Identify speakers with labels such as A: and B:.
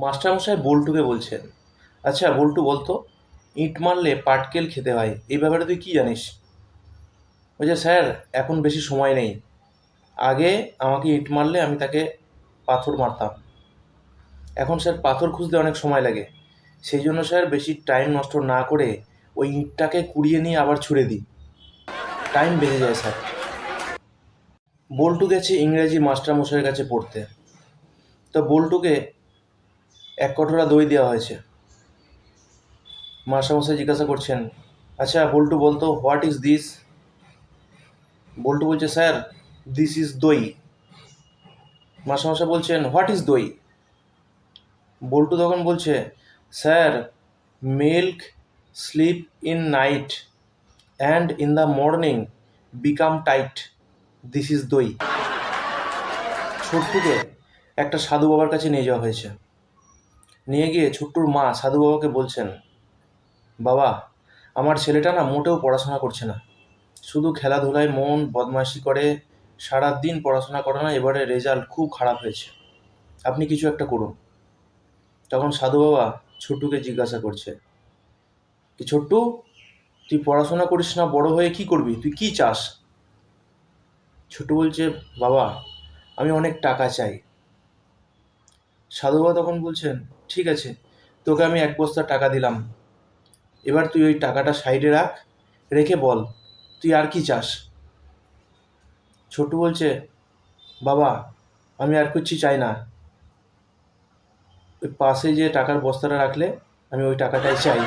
A: মাস্টারমশাই বল্টুকে বলছেন, আচ্ছা বল্টু বলতো, ইঁট মারলে পাটকেল খেতে হয়, এই ব্যাপারে তুই কি জানিস? বলছে, স্যার এখন বেশি সময় নেই। আগে আমাকে ইঁট মারলে আমি তাকে পাথর মারতাম, এখন স্যার পাথর খুঁজতে অনেক সময় লাগে। সেই জন্য স্যার বেশি টাইম নষ্ট না করে ওই ইঁটটাকে কুড়িয়ে নিয়ে আবার ছুঁড়ে দিই, টাইম বেঁচে যায় স্যার। বল্টু গেছে ইংরেজি মাস্টারমশাইয়ের কাছে পড়তে। তো বল্টুকে এক কটোরা দই দেওয়া হয়েছে। মাস্টারমশাই জিজ্ঞাসা করছেন, আচ্ছা বল্টু বলতো, হোয়াট ইজ দিস? বল্টু বলছে, স্যার দিস ইজ দই। মাস্টারমশাই বলছেন, হোয়াট ইজ দই? বল্টু তখন বলছে, sir milk slip in night and in the morning become tight, this is দই। ছোট্টুকে একটা সাধু বাবার কাছে নিয়ে যাওয়া হয়েছে। নিয়ে গিয়ে ছোট্টুর মা সাধু বাবাকে বলছেন, বাবা আমার ছেলেটা না মোটেও পড়াশোনা করছে না, শুধু খেলাধুলায় মন, বদমাইশি করে, সারাদিন পড়াশোনা করে না, এবারে রেজাল্ট খুব খারাপ হয়েছে, আপনি কিছু একটা করুন। তখন সাধু বাবা ছোট্টুকে জিজ্ঞাসা করছে, কি ছোট্টু, তুই পড়াশোনা করিস না, বড় হয়ে কি করবি, তুই কি চাস? ছোট্টু বলছে, বাবা আমি অনেক টাকা চাই। সাধু বাবা তখন বলছেন, ঠিক আছে, তোকে আমি 1 বস্তা টাকা দিলাম, এবার তুই ওই টাকাটা সাইডে রাখ, রেখে বল তুই আর কি চাস। ছোট্টু বলছে, বাবা আমি আর কিছু চাই না, ওই পাশে যে টাকার বস্তাটা রাখলে আমি ওই টাকাটাই চাই।